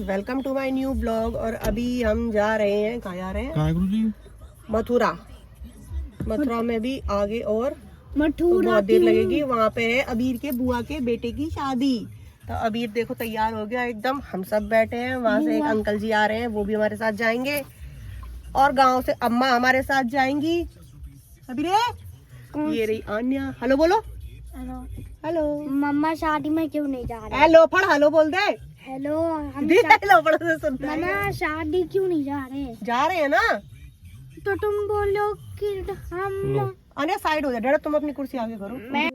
Welcome to my new blog. और अभी हम जा रहे हैं, कहाँ जा रहे हैं? कहाँ गुरुजी? मथुरा। मथुरा में भी आगे और मथुरा तो बहुत देर लगेगी। वहाँ पे है अबीर के बुआ के बेटे की शादी। तो अबीर देखो तैयार हो गया एकदम। हम सब बैठे हैं, वहाँ से एक अंकल जी आ रहे हैं, वो भी हमारे साथ जाएंगे। और गांव से अम्मा हमारे साथ जाएंगी। अबीर ये रही आन्या। हेलो बोलो। Hello hello. मम्मा शादी में क्यों नहीं जा रहे? हेलो पढ़, हेलो बोल दे। हेलो हेलो पढ़ से सुन रहे हैं। मम्मा शादी क्यों नहीं जा रहे? जा रहे हैं ना। तो तुम बोलो कि हम आन्या साइड हो जा। डैडा तुम अपनी कुर्सी आगे करो। मैं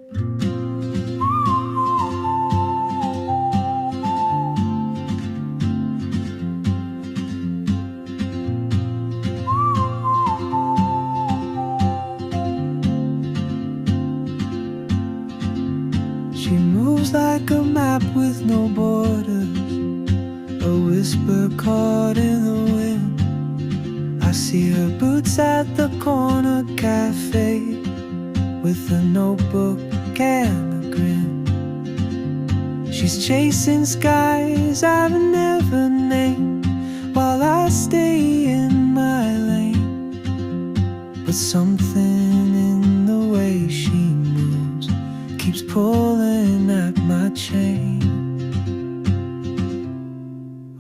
She moves like a map with no borders, a whisper caught in the wind. I see her boots at the corner cafe with a notebook and a grin. She's chasing skies I've never named while I stay in my lane. But something in the way she moves keeps pulling at my chain.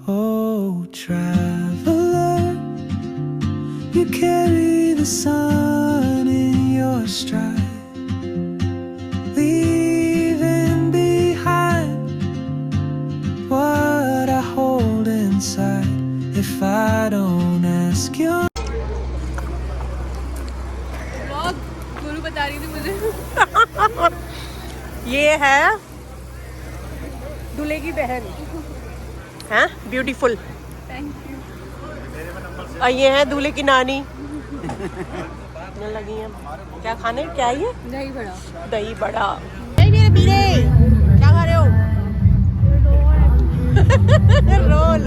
Oh, traveler, you carry the sun in your stride, leaving behind what I hold inside if I don't ask you. गुरु बता रही थी मुझे। ये है दूल्हे की बहन है, ब्यूटीफुल। और ये है दूल्हे की नानी। लगी है क्या खाने? क्या है ये? दही बड़ा। दही बड़ा। नहीं मेरे बीरे, क्या खा रहे हो? रोल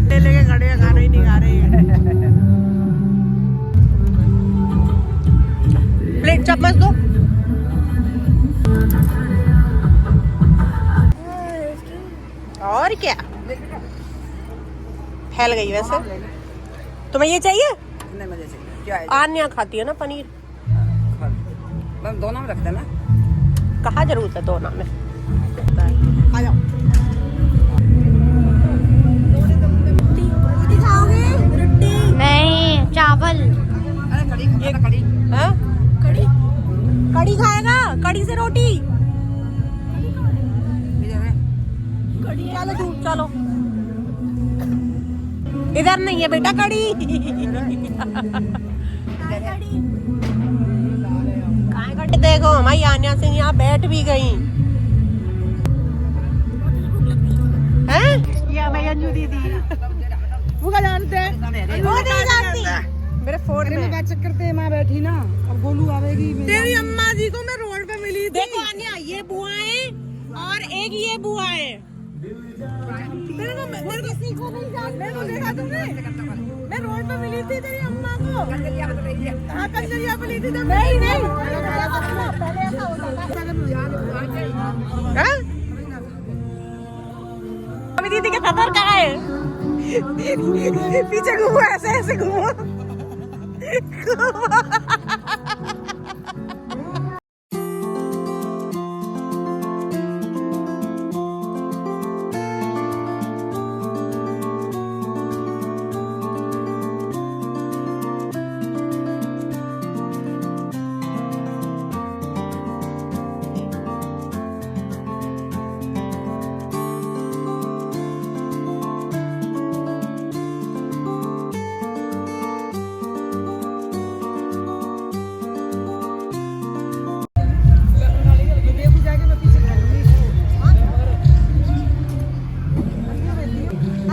ले लेके खड़े हैं, खाना ही नहीं खा रहे। प्लेट चम्मच दो। और क्या फैल गई वैसे। तुम्हें ये चाहिए? नहीं मुझे चाहिए। क्या है? आन्या खाती है ना पनीर। बस दो नाम रखते हैं ना। कहाँ जरूरत है दो नाम में? आ जाओ। रोटी खाओगे? रोटी नहीं चावल। अरे कड़ी ये कड़ी। हाँ? कड़ी कड़ी खाएगा? कड़ी से रोटी। चलो दूर चलो। इधर नहीं है बेटा कड़ी। देखो हमारी आन्या सिंह यहाँ बैठ भी गई हैं? ये हमारी अंजू दीदी। वो क्या जानते हैं? वो नहीं जानती। मेरे फोन में बात करते हैं, माँ बैठी ना। अब गोलू आवेगी। तेरी अम्मा जी को मैं रोड पे मिली थी। देखो आन्या ये बुआएं और एक ये बुआएं। किसी को नहीं जानती। मेरे को देखा तुमने? मैं रोड पे मिली थी तेरी अम्मा को। हाँ कंजरिया पे मिली थी। नहीं पहले ऐसा होता था। अभी दीदी के सफर कहाँ है? पीछे घूमो, ऐसे ऐसे घूमो।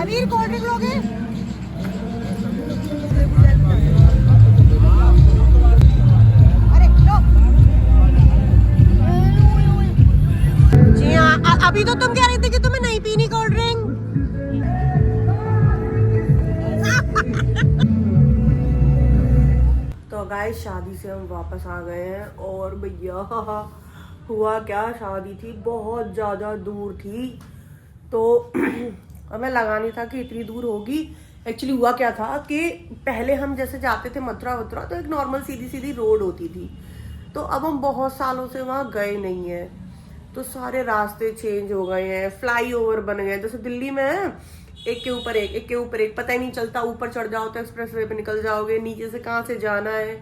अबीर कोल्ड ड्रिंक लोगे? अरे लो। जी हाँ, अभी तो तुम कह रही थी कि तुम्हें नहीं पीनी कोल्ड ड्रिंक। तो गाइस शादी से हम वापस आ गए हैं। और भैया हुआ क्या, शादी थी बहुत ज़्यादा दूर थी। तो और मैं लगा नहीं था कि इतनी दूर होगी। एक्चुअली हुआ क्या था कि पहले हम जैसे जाते थे मथुरा वथुरा तो एक नॉर्मल सीधी सीधी रोड होती थी, तो अब हम बहुत सालों से वहाँ गए नहीं है, तो सारे रास्ते चेंज हो गए हैं, फ्लाईओवर बन गए। जैसे दिल्ली में है एक के ऊपर एक, एक के ऊपर एक, पता ही नहीं चलता, ऊपर चढ़ जाओ तो एक्सप्रेस वे पे निकल जाओगे, नीचे से कहाँ से जाना है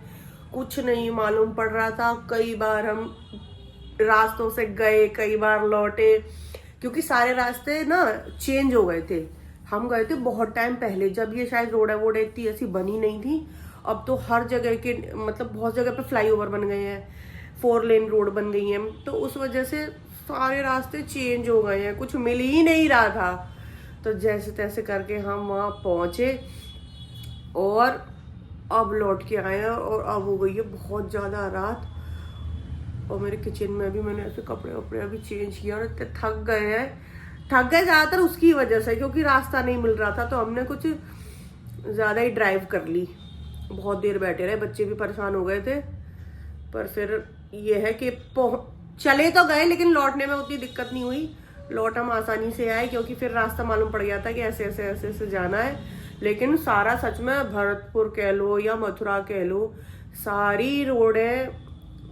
कुछ नहीं मालूम पड़ रहा था। कई बार हम रास्तों से गए, कई बार लौटे, क्योंकि सारे रास्ते ना चेंज हो गए थे। हम गए थे बहुत टाइम पहले, जब ये शायद रोड है वो इतनी ऐसी बनी नहीं थी। अब तो हर जगह के मतलब बहुत जगह पे फ्लाईओवर बन गए हैं, 4 लेन रोड बन गई हैं, तो उस वजह से सारे रास्ते चेंज हो गए हैं, कुछ मिल ही नहीं रहा था। तो जैसे तैसे करके हम वहाँ पहुँचे और अब लौट के आए हैं, और अब हो गई है बहुत ज़्यादा रात। और मेरे किचन में भी मैंने ऐसे कपड़े वपड़े अभी चेंज किया और इतने थक गए ज़्यादातर उसकी वजह से, क्योंकि रास्ता नहीं मिल रहा था, तो हमने कुछ ज़्यादा ही ड्राइव कर ली, बहुत देर बैठे रहे, बच्चे भी परेशान हो गए थे। पर फिर ये है कि चले तो गए लेकिन लौटने में उतनी दिक्कत नहीं हुई, लौट हम आसानी से आए, क्योंकि फिर रास्ता मालूम पड़ गया था कि ऐसे ऐसे ऐसे ऐसे जाना है। लेकिन सारा सच में भरतपुर कह लो या मथुरा कह लो, सारी रोडें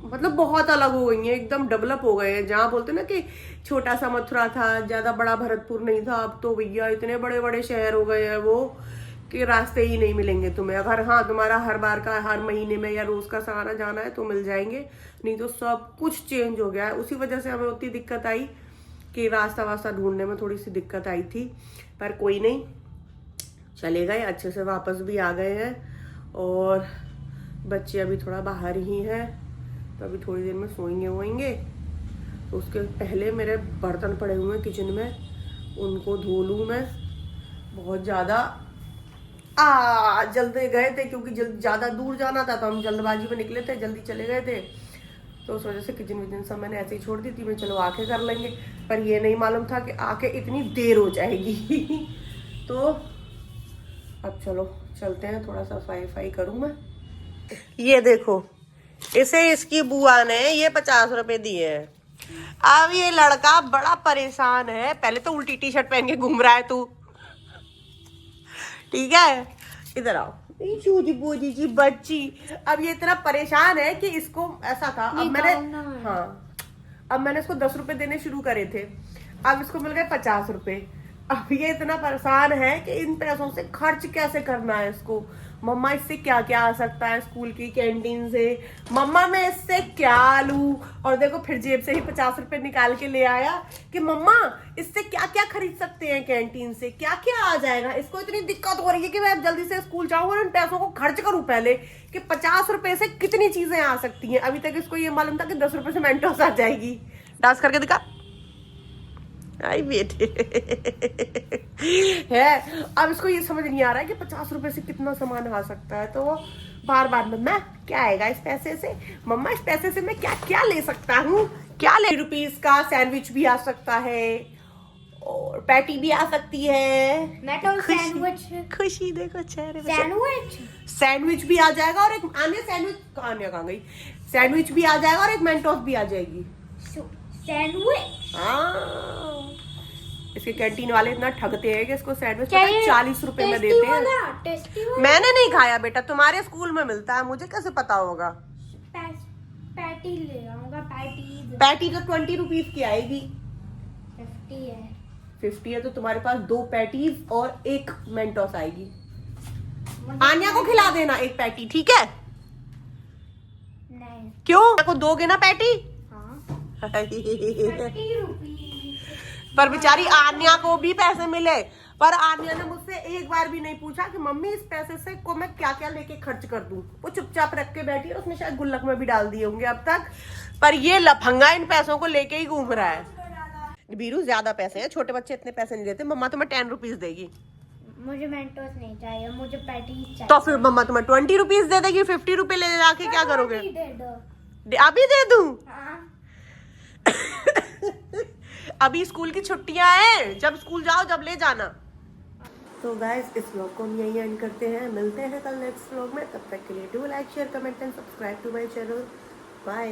मतलब बहुत अलग हो गई हैं, एकदम डेवलप हो गए हैं। जहाँ बोलते ना कि छोटा सा मथुरा था, ज़्यादा बड़ा भरतपुर नहीं था, अब तो भैया इतने बड़े बड़े शहर हो गए हैं वो कि रास्ते ही नहीं मिलेंगे तुम्हें। अगर हाँ तुम्हारा हर बार का हर महीने में या रोज का सहारा जाना है तो मिल जाएंगे, नहीं तो सब कुछ चेंज हो गया है। उसी वजह से हमें उतनी दिक्कत आई कि रास्ता वास्ता ढूंढने में थोड़ी सी दिक्कत आई थी, पर कोई नहीं, चले गए, अच्छे से वापस भी आ गए हैं। और बच्चे अभी थोड़ा बाहर ही हैं, तो अभी थोड़ी देर में सोएंगे। तो उसके पहले मेरे बर्तन पड़े हुए हैं किचन में, उनको धो लूँ मैं। बहुत ज़्यादा जल्दी गए थे क्योंकि ज़्यादा दूर जाना था, तो हम जल्दबाजी में निकले थे, जल्दी चले गए थे, तो उस वजह से किचन विचन सब मैंने ऐसे ही छोड़ दी थी। मैं चलो आके कर लेंगे, पर ये नहीं मालूम था कि आके इतनी देर हो जाएगी। तो अब चलो चलते हैं, थोड़ा सा सफाई करूँ मैं। ये देखो, इसे इसकी बुआ ने ये 50 रुपए दिए हैं। अब ये लड़का बड़ा परेशान है, पहले तो उल्टी टी शर्ट पहन के घूम रहा है तू, ठीक है, इधर आओ चूजी बूजी जी बच्ची। अब ये इतना परेशान है कि इसको ऐसा था, अब मैंने इसको 10 रुपए देने शुरू करे थे, अब इसको मिल गए 50 रुपए। अब ये इतना परेशान है कि इन पैसों से खर्च कैसे करना है इसको। मम्मा इससे क्या क्या आ सकता है स्कूल की कैंटीन से, मम्मा मैं इससे क्या लूं। और देखो फिर जेब से ही 50 रुपए निकाल के ले आया कि मम्मा इससे क्या क्या खरीद सकते हैं कैंटीन से, क्या क्या आ जाएगा। इसको इतनी दिक्कत हो रही है कि मैं जल्दी से स्कूल जाऊं और इन पैसों को खर्च करूं पहले, कि 50 रुपए से कितनी चीजें आ सकती हैं। अभी तक इसको ये मालूम था कि 10 रुपए से मेंटोस आ जाएगी। डांस करके दिखा, आई बेटे है। अब इसको ये समझ नहीं आ रहा है कि 50 रुपए से कितना सामान आ सकता है, तो वो बार बार मम्मा क्या आएगा इस पैसे से, मम्मा इस पैसे से मैं क्या क्या ले सकता हूँ, क्या ले। ₹20 का सैंडविच भी आ सकता है और पैटी भी आ सकती है। मैं तो सैंडविच, खुशी देखो चेहरे पे, सैंडविच भी आ जाएगा और एक आने सैंडविच कहाँ गई, सैंडविच भी आ जाएगा और एक मेंटोस भी आ जाएगी। सैंडविच, हाँ, इसके कैंटीन वाले इतना ठगते हैं कि इसको सैंडविच 40 रुपए में देते हैं। मैंने नहीं खाया बेटा, तुम्हारे स्कूल में मिलता है, मुझे कैसे पता होगा। पैटी ले आऊंगा, पैटी तो 20 रुपीज की आएगी। 50 है तो तुम्हारे पास 2 पैटीज और 1 मेंटोस आएगी। आन्या को खिला देना 1 पैटी, ठीक है? नहीं, क्यों, आपको दोगे ना पैटी? पर बेचारी आन्या को भी पैसे मिले, पर आन्या ने मुझसे एक बार भी नहीं पूछा कि मम्मी इस पैसे से को मैं क्या क्या लेके खर्च कर दूं। वो चुपचाप रख के बैठी है, उसने शायद गुल्लक में भी डाल दिए होंगे अब तक, पर ये लफंगा इन पैसों को लेके ही घूम रहा है। बीरू ज्यादा पैसे हैं, छोटे बच्चे इतने पैसे नहीं देते। मम्मा तुम्हें 10 रुपीज देगी। मुझे मेंटोस नहीं चाहिए, मुझे पैटी चाहिए। तो फिर मम्मा तुम्हें 20 रुपीज दे देगी, 50 रुपए ले जाके क्या करोगे? अभी दे दूं? अभी स्कूल की छुट्टियां हैं, जब स्कूल जाओ जब ले जाना। तो गाइस इस व्लॉग को हम यहीं एंड करते हैं, मिलते हैं कल नेक्स्ट व्लॉग में। तब तक के लिए do like share comment and subscribe to my channel. Bye.